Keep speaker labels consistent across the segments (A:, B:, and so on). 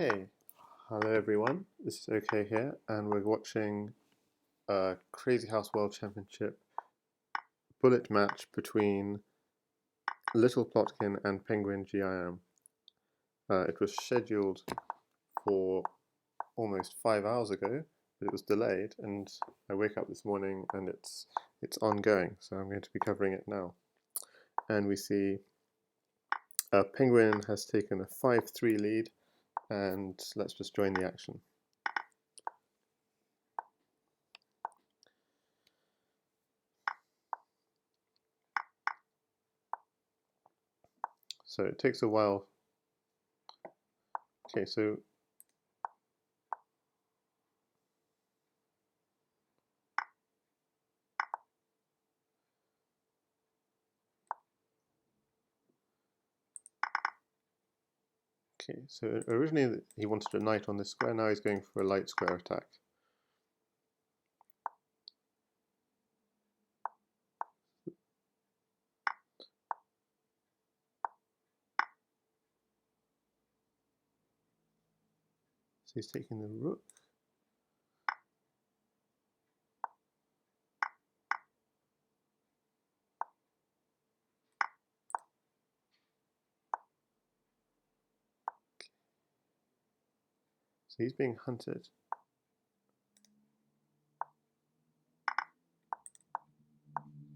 A: Okay, hello everyone, this is OK here, and we're watching a Crazyhouse World Championship bullet match between littleplotkin and penguingim1. It was scheduled for almost 5 hours ago, but it was delayed, and I wake up this morning and it's ongoing, so I'm going to be covering it now. And we see Penguin has taken a 5-3 lead, and let's just join the action. So it takes a while. Okay, so originally he wanted a knight on this square, now he's going for a light square attack. So he's taking the rook. So he's being hunted.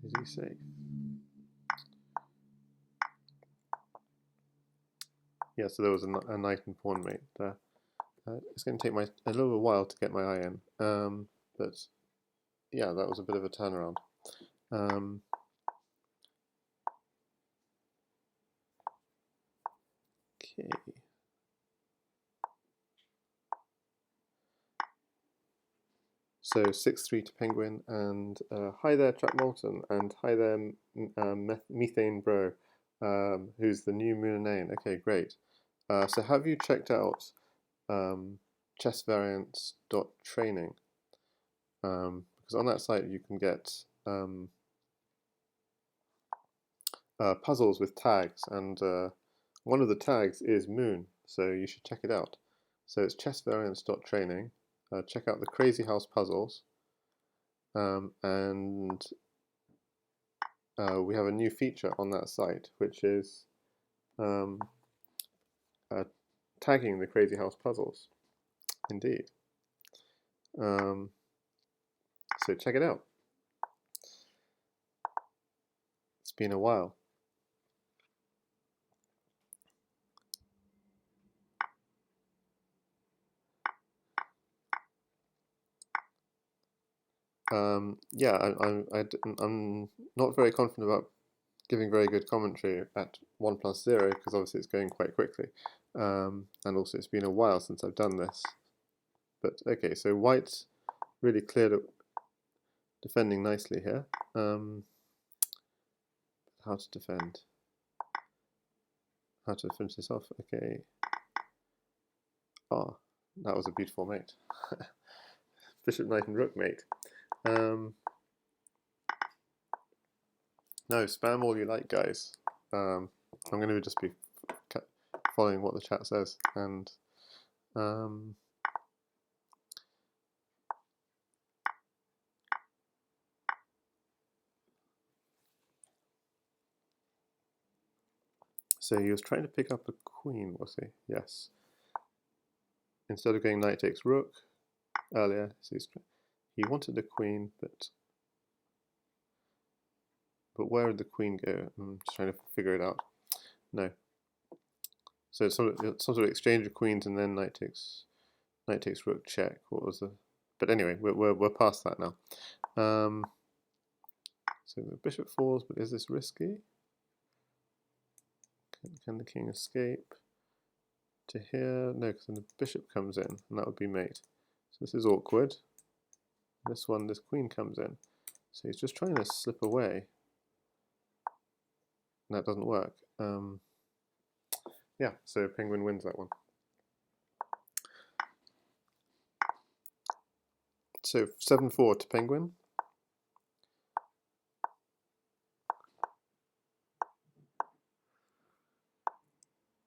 A: Is he safe? Yeah, so there was a knight and pawn mate there. It's going to take a little while to get my eye in, but yeah, that was a bit of a turnaround. Okay. So 6-3 to Penguin, and hi there Chuck Moulton, and hi there Methane Bro, who's the new Moonane. Okay, great. So have you checked out chessvariants.training? Because on that site you can get puzzles with tags, and one of the tags is Moon, so you should check it out. So it's chessvariants.training. Check out the Crazyhouse puzzles, and we have a new feature on that site, which is tagging the Crazyhouse puzzles. Indeed. So check it out. It's been a while. Yeah, I'm not very confident about giving very good commentary at 1+0 because obviously it's going quite quickly, and also it's been a while since I've done this. But okay, so White's really cleared up, defending nicely here. How to defend? How to finish this off? Okay. Ah, that was a beautiful mate. Bishop, knight, and rook mate. No, spam all you like, guys. I'm going to just be following what the chat says, and so he was trying to pick up a queen, was he? Yes. Instead of going knight takes rook earlier, so he wanted a queen, but where did the queen go? I'm just trying to figure it out. No. So it's some sort of exchange of queens, and then knight takes rook check. What was the? But anyway, we're past that now. So the bishop falls, but is this risky? Can the king escape to here? No, because then the bishop comes in, and that would be mate. So this is awkward. This queen comes in. So he's just trying to slip away. And that doesn't work. Yeah, so Penguin wins that one. So 7-4 to Penguin.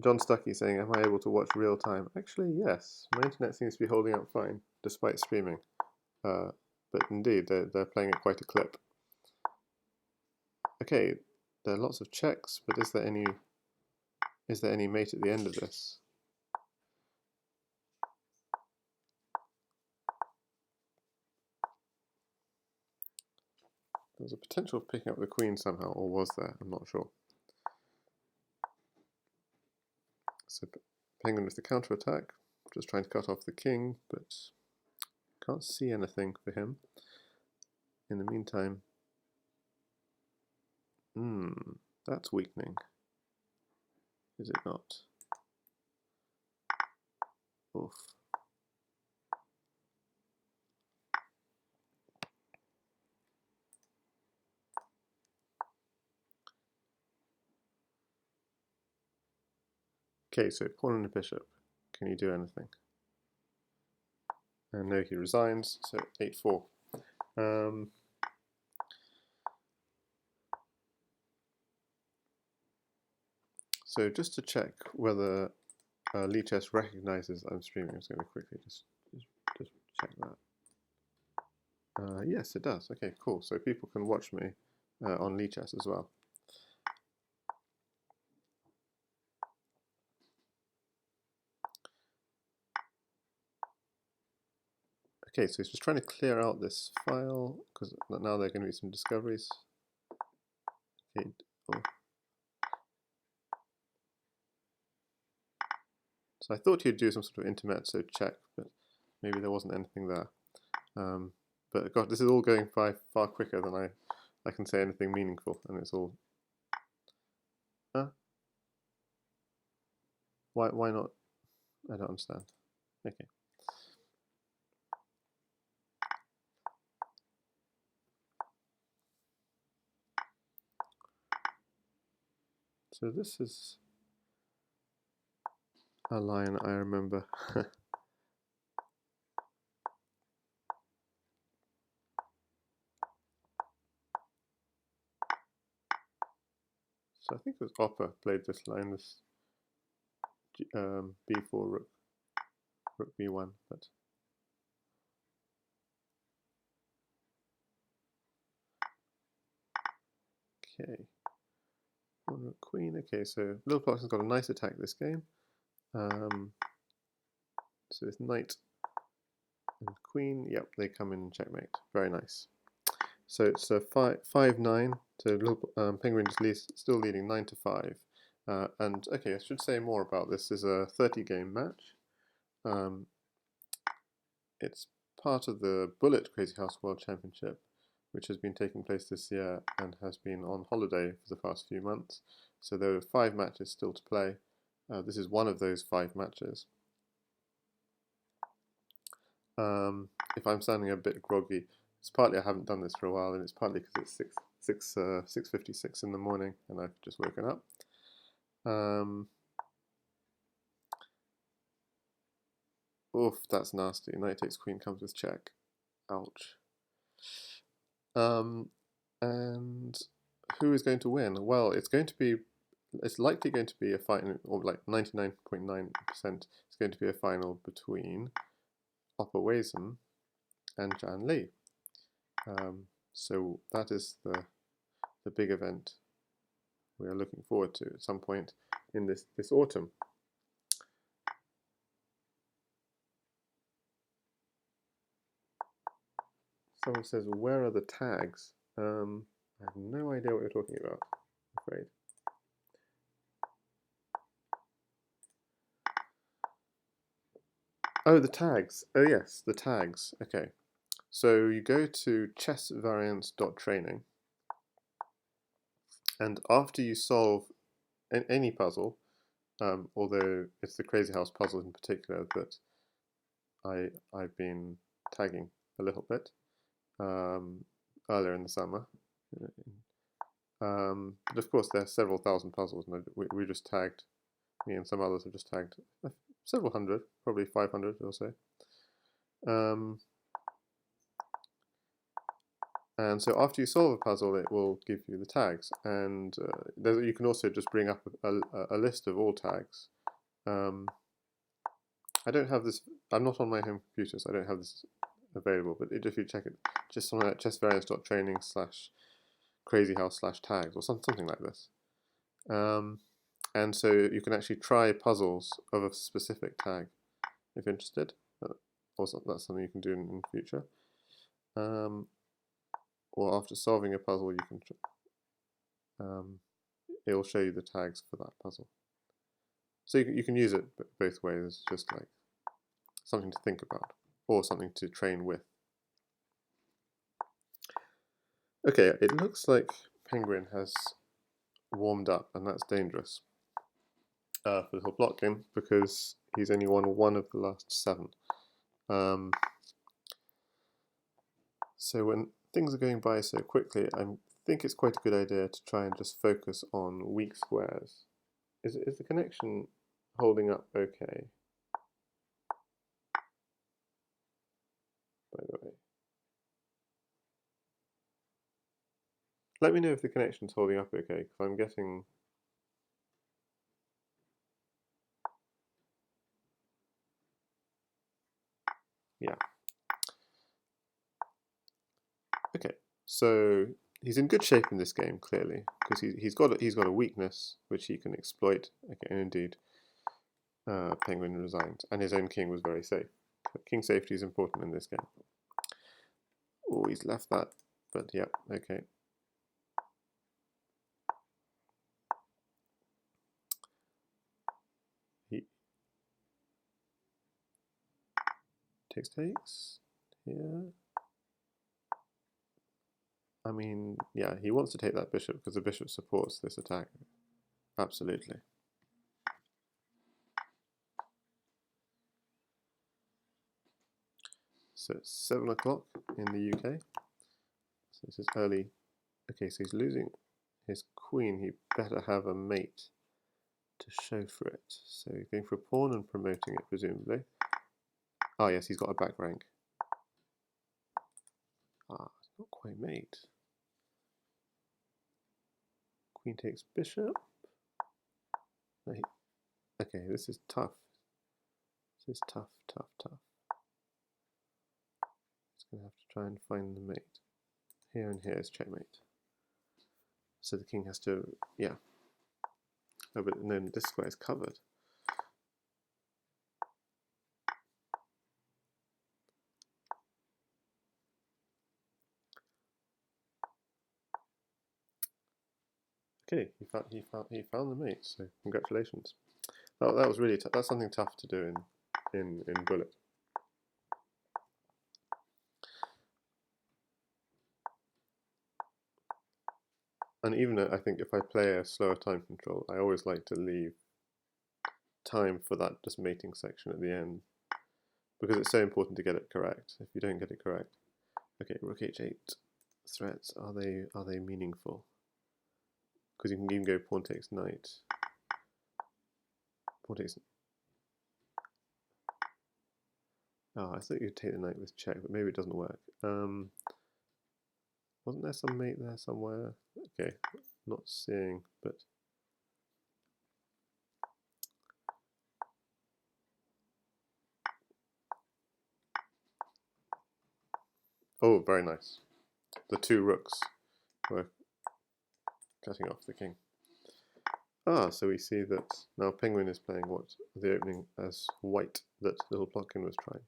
A: John Stuckey saying, am I able to watch real time? Actually, yes. My internet seems to be holding up fine, despite streaming. But indeed, they're playing at quite a clip. Okay, there are lots of checks, but is there any mate at the end of this? There's a potential of picking up the queen somehow, or was there? I'm not sure. So penguin with the counter-attack, just trying to cut off the king, but can't see anything for him. In the meantime, that's weakening, is it not? Oof. Okay, so pawn and a bishop. Can you do anything? And no, he resigns, so 8-4. So just to check whether Lichess recognizes I'm streaming, I'm just going to quickly just check that. Yes, it does. Okay, cool. So people can watch me on Lichess as well. Okay, so he's just trying to clear out this file because now there are going to be some discoveries. Okay. Oh. So I thought he'd do some sort of intermezzo check, but maybe there wasn't anything there. But God, this is all going by far quicker than I can say anything meaningful, and it's all. Why not? I don't understand. Okay. So this is a line I remember. So I think it was Oppa played this line, this b4 rook b1, but okay. One rook queen. Okay, so littleplotkin's got a nice attack this game. So it's knight and queen. Yep, they come in checkmate. Very nice. So it's a 5-9 to Penguin just still leading 9-5. And okay, I should say more about this. This is a 30-game match. It's part of the Bullet Crazyhouse World Championship, which has been taking place this year and has been on holiday for the past few months. So there are 5 matches still to play. This is one of those 5 matches. If I'm sounding a bit groggy, it's partly I haven't done this for a while, and it's partly because it's 6:56 in the morning, and I've just woken up. Oof, that's nasty. Knight takes queen comes with check. Ouch. And who is going to win? Well, it's likely going to be a final, or like 99.9% it's going to be a final between Oppa Weisum and Jan Lee. So that is the big event we are looking forward to at some point in this autumn. Someone says, where are the tags? I have no idea what you're talking about, I'm afraid. Oh, the tags. Oh yes, the tags. Okay. So you go to chessvariance.training, and after you solve any puzzle, although it's the Crazyhouse puzzle in particular that I've been tagging a little bit earlier in the summer. But of course there are several thousand puzzles, and we just tagged, me and some others have just tagged several hundred, probably 500 or so. And so after you solve a puzzle, it will give you the tags. And you can also just bring up a list of all tags. I don't have this, I'm not on my home computer, so I don't have this available, but if you check it, just something like chessvariance.training/crazyhouse/tags or something like this. And so you can actually try puzzles of a specific tag if interested. Also, that's something you can do in the future. Or after solving a puzzle, you can it will show you the tags for that puzzle. So you can use it both ways. It's just like something to think about or something to train with. Okay, it looks like Penguin has warmed up, and that's dangerous for littleplotkin because he's only won one of the last 7. So when things are going by so quickly, I think it's quite a good idea to try and just focus on weak squares. Is the connection holding up okay? By the way, let me know if the connection's holding up okay, because I'm getting... Yeah. Okay, so he's in good shape in this game, clearly, because he's got a weakness which he can exploit. Okay, and indeed, Penguin resigned, and his own king was very safe. King safety is important in this game. Oh, he's left that, but yeah, okay. He takes here. I mean, yeah, he wants to take that bishop because the bishop supports this attack. Absolutely. So it's 7 o'clock in the UK. So this is early. Okay, so he's losing his queen. He better have a mate to show for it. So he's going for a pawn and promoting it, presumably. Ah, yes, he's got a back rank. Ah, it's not quite mate. Queen takes bishop. Okay, this is tough. This is tough. It's going to have to try and find the mate. Here and here is checkmate. So the king has to, yeah. Oh, but no, this square is covered. Okay, he found the mate. So congratulations. That was really that's something tough to do in Bullet. And even I think if I play a slower time control, I always like to leave time for that just mating section at the end, because it's so important to get it correct. If you don't get it correct, okay, rook h8 threats, are they meaningful? Because you can even go pawn takes knight. Pawn takes. Oh, I thought you'd take the knight with check, but maybe it doesn't work. Wasn't there some mate there somewhere? Okay, not seeing, but oh, very nice. The 2 rooks were cutting off the king. Ah, so we see that now Penguin is playing what the opening as white that littleplotkin was trying.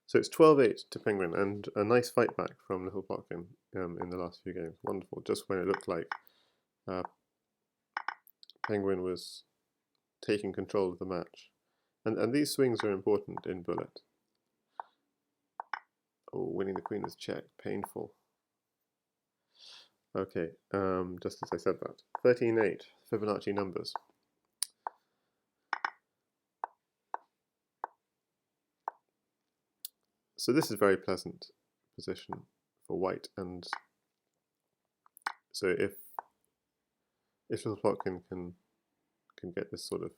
A: So it's 12-8 to Penguin, and a nice fight back from littleplotkin in the last few games. Wonderful, just when it looked like Penguin was taking control of the match. And these swings are important in Bullet. Oh, winning the queen is check, painful. Okay, just as I said that. 13-8, Fibonacci numbers. So this is a very pleasant position for white, and so if littleplotkin can get this sort of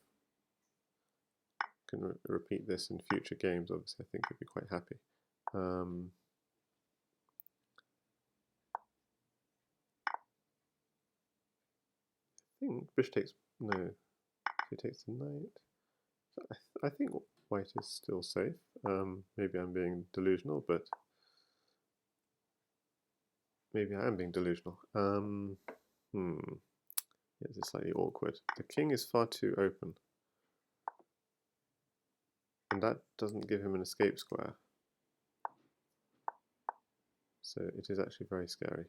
A: can repeat this in future games, obviously I think he'd be quite happy. I think bishop takes, no, he takes the knight. I think white is still safe. Maybe I'm being delusional, but maybe I am being delusional. This is slightly awkward. The king is far too open, and that doesn't give him an escape square. So it is actually very scary.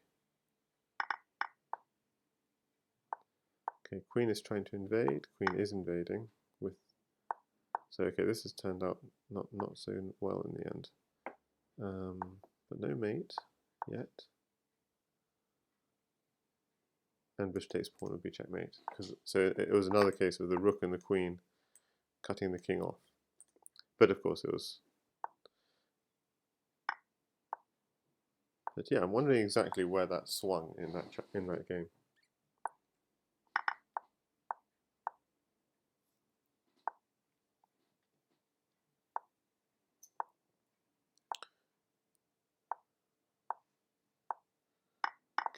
A: Okay, queen is trying to invade. Queen is invading with. So okay, this has turned out not so well in the end. But no mate yet. And bishop takes pawn would be checkmate. So it was another case of the rook and the queen cutting the king off. But of course it was. But yeah, I'm wondering exactly where that swung in that game.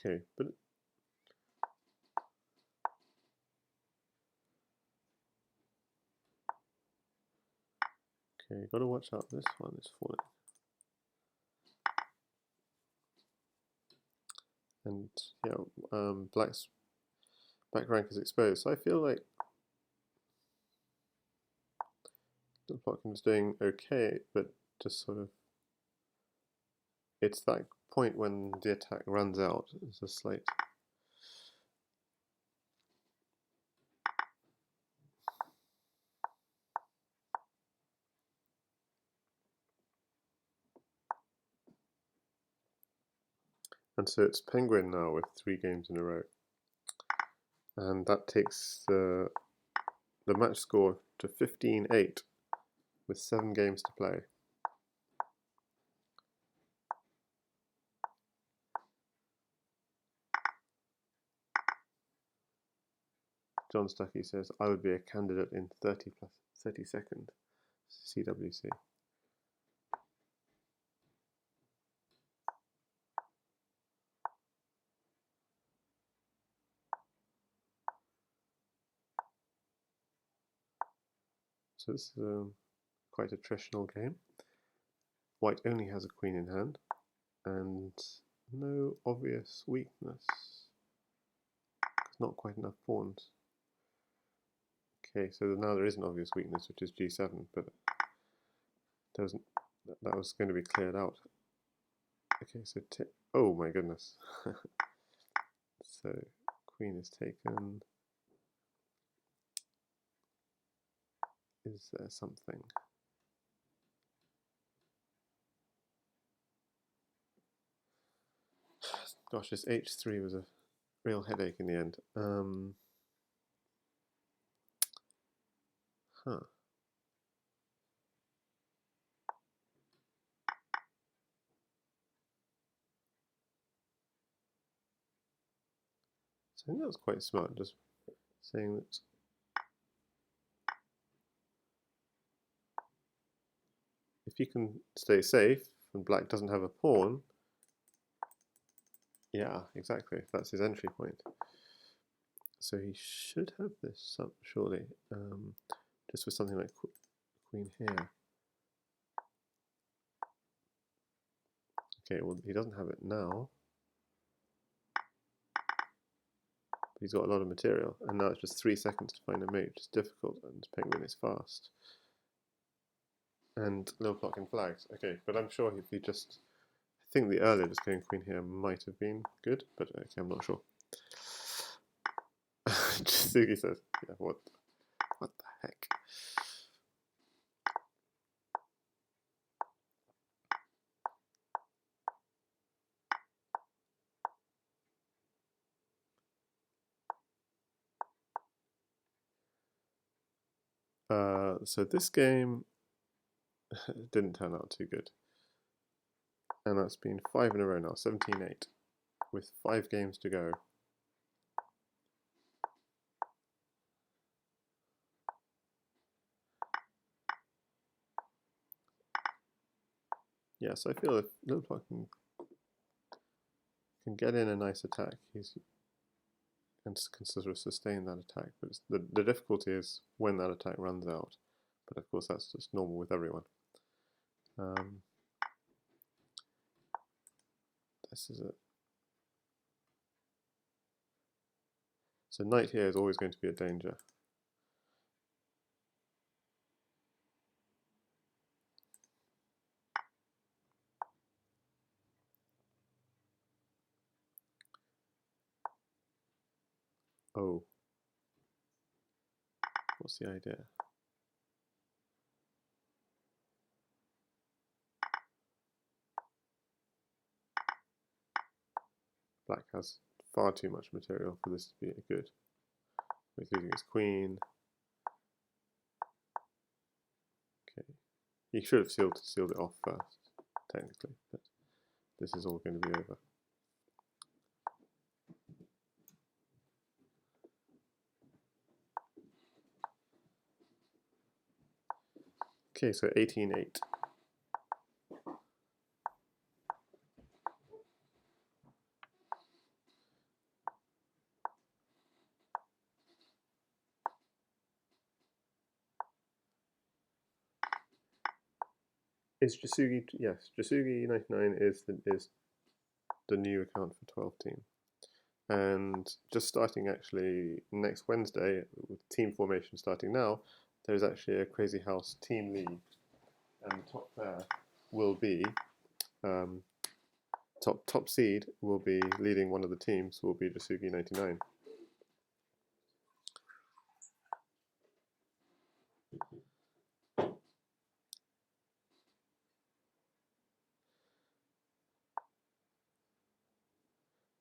A: Okay, but okay, got to watch out. This one is falling, and yeah, black's back rank is exposed. So I feel like littleplotkin is doing okay, but just sort of, it's that point when the attack runs out. It's a slight. And so it's penguin now with 3 games in a row. And that takes the match score to 15-8 with 7 games to play. John Stuckey says, I would be a candidate in 30+32 CWC. So this is quite a traditional game. White only has a queen in hand, and no obvious weakness. Not quite enough pawns. Okay, so now there is an obvious weakness, which is g7, but that was going to be cleared out. Okay, so oh my goodness. So queen is taken. Is there something? Gosh, this h3 was a real headache in the end. Huh. So I think that was quite smart, just saying that if you can stay safe and black doesn't have a pawn, yeah, exactly, that's his entry point. So he should have this up, surely, just with something like queen here. Okay, well, he doesn't have it now. But he's got a lot of material, and now it's just 3 seconds to find a mate, which is difficult, and penguin is fast. And littleplotkin flags. Okay, but I'm sure if he just, I think the earlier just going queen here might have been good, but okay, I'm not sure. Sugi says, yeah, what the heck? So this game didn't turn out too good. And that's been 5 in a row now, 17-8, with 5 games to go. Yeah, so I feel if littleplotkin can get in a nice attack, can sort of sustain that attack. But the difficulty is when that attack runs out. But of course, that's just normal with everyone. This is it. So knight here is always going to be a danger. Oh, what's the idea? Black has far too much material for this to be good. He's losing his queen. Okay, he should have sealed it off first, technically, but this is all going to be over. Okay, so 18-8. Is Jasugi? Yes, Jasugi99 is the new account for 12 team, and just starting actually next Wednesday with team formation starting now. There's actually a Crazyhouse team league, and the top there will be top seed will be leading one of the teams will be Jasugi99.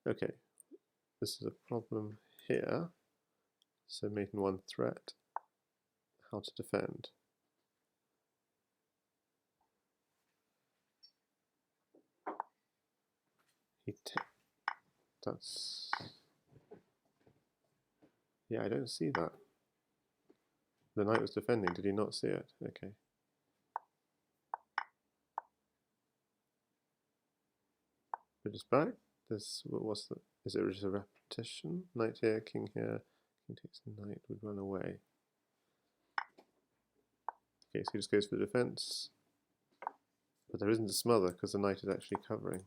A: Okay, this is a problem here. So mate in one threat. How to defend? That's, yeah, I don't see that. The knight was defending. Did he not see it? Okay. We're just back. This, what's the? Is it just a repetition? Knight here, king here. King takes the knight. Would run away. Okay, so he just goes for the defense. But there isn't a smother because the knight is actually covering.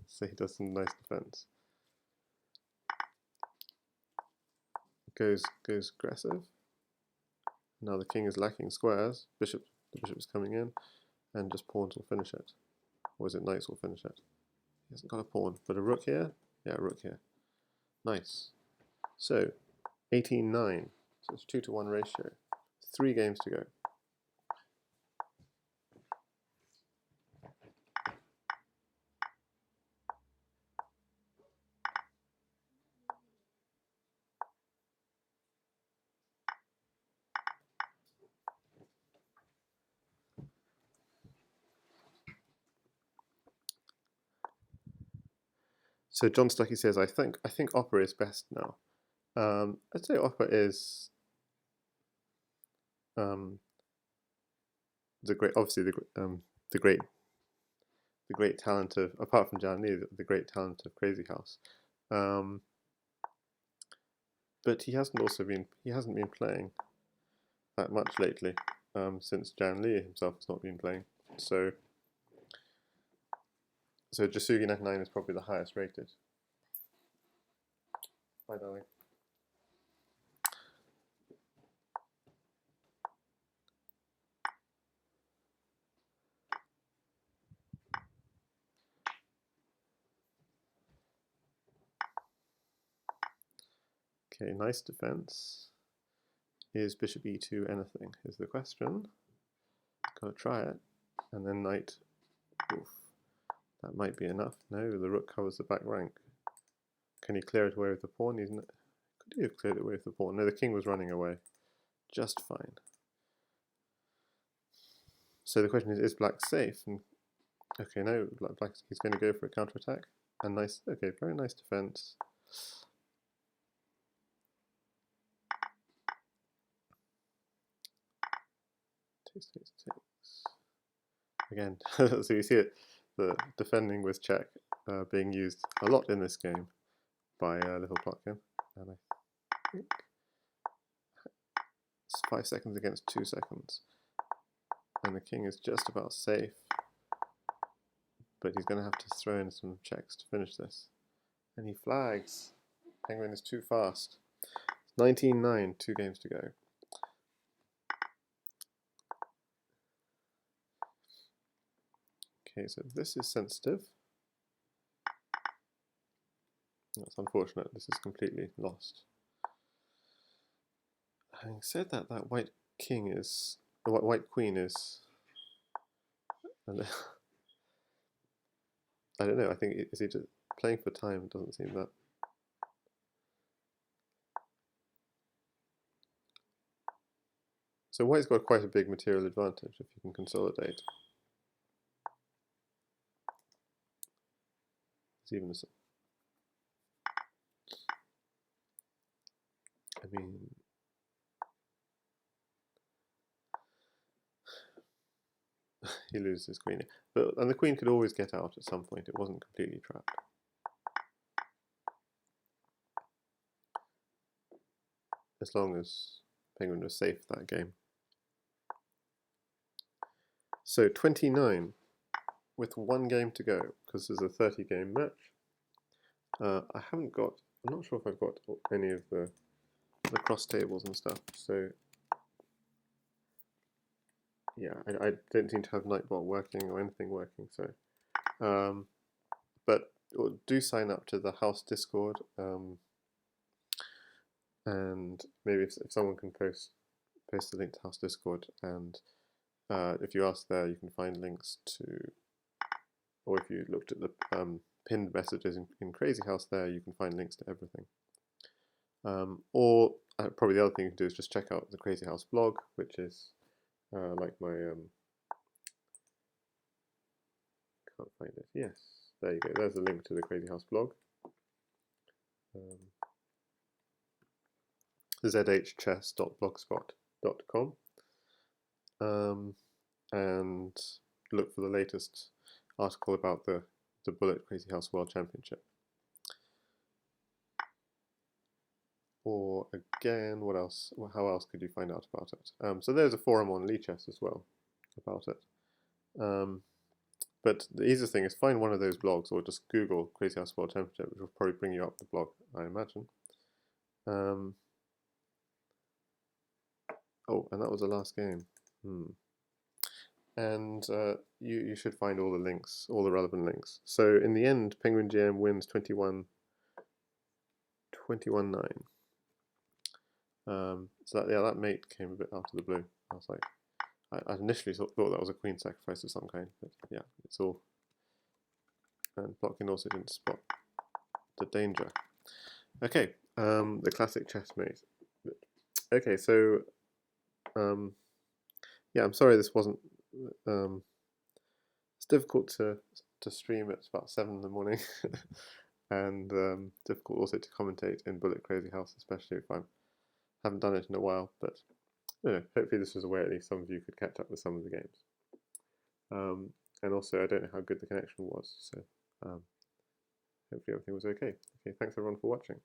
A: So he does some nice defense. Goes aggressive. Now the king is lacking squares. The bishop is coming in, and just pawns will finish it. Or is it knights will finish it? He hasn't got a pawn, but a rook here. Yeah, a rook here. Nice. So 18-9. So it's 2-to-1 ratio. 3 games to go. So John Stuckey says, I think opera is best now. I'd say opera is the great, obviously the great talent of, apart from Jan Lee, the great talent of Crazyhouse. But he hasn't been playing that much lately, since Jan Lee himself has not been playing. So Jasugi99 is probably the highest rated. Bye, darling. Okay, nice defense. Is bishop e2 anything, is the question. Gotta try it. And then knight. Oof. That might be enough. No, the rook covers the back rank. Can he clear it away with the pawn? Could he have cleared it away with the pawn? No, the king was running away. Just fine. So the question is black safe? And okay, no, black, he's going to go for a counterattack. And nice, okay, very nice defense. Takes. again, so you see it, the defending with check being used a lot in this game by littleplotkin, and I think it's 5 seconds against 2 seconds, and the king is just about safe, but he's going to have to throw in some checks to finish this, and he flags. Penguin is too fast. 19-9, 2 games to go. Okay, so this is sensitive. That's unfortunate. This is completely lost. Having said that, that white king is, the white queen is, I don't know. I think is he just playing for time? It doesn't seem that. So white's got quite a big material advantage if you can consolidate. It's even I mean, he loses his queen, and the queen could always get out at some point. It wasn't completely trapped. As long as Penguin was safe that game. So 29 with 1 game to go, because there's a 30-game match. I haven't got, I'm not sure if I've got any of the cross tables and stuff, so yeah, I don't seem to have Nightbot working or anything working, so but do sign up to the house Discord, and maybe if someone can post the link to house Discord, and if you ask there, you can find links to, or if you looked at the pinned messages in Crazyhouse there, you can find links to everything. Or probably the other thing you can do is just check out the Crazyhouse blog, which is like my can't find it. Yes, there you go. There's a link to the Crazyhouse blog. zhchess.blogspot.com, and look for the latest article about the Bullet Crazyhouse World Championship. Or again, what else? How else could you find out about it? So there's a forum on Lichess as well about it. But the easiest thing is find one of those blogs, or just Google Crazyhouse World Championship, which will probably bring you up the blog, I imagine. Oh, and that was the last game. And you should find all the links, all the relevant links. So in the end, penguingim wins 21-9. So that mate came a bit out of the blue. I was like, I initially thought that was a queen sacrifice of some kind, but yeah, it's all. And Plotkin also didn't spot the danger. Okay, the classic chessmate. Okay, so yeah, I'm sorry this wasn't. It's difficult to stream at about 7 in the morning, and difficult also to commentate in Bullet Crazyhouse, especially if I haven't done it in a while. But you know, hopefully this was a way at least some of you could catch up with some of the games. And also, I don't know how good the connection was, so hopefully everything was okay. Okay, thanks everyone for watching.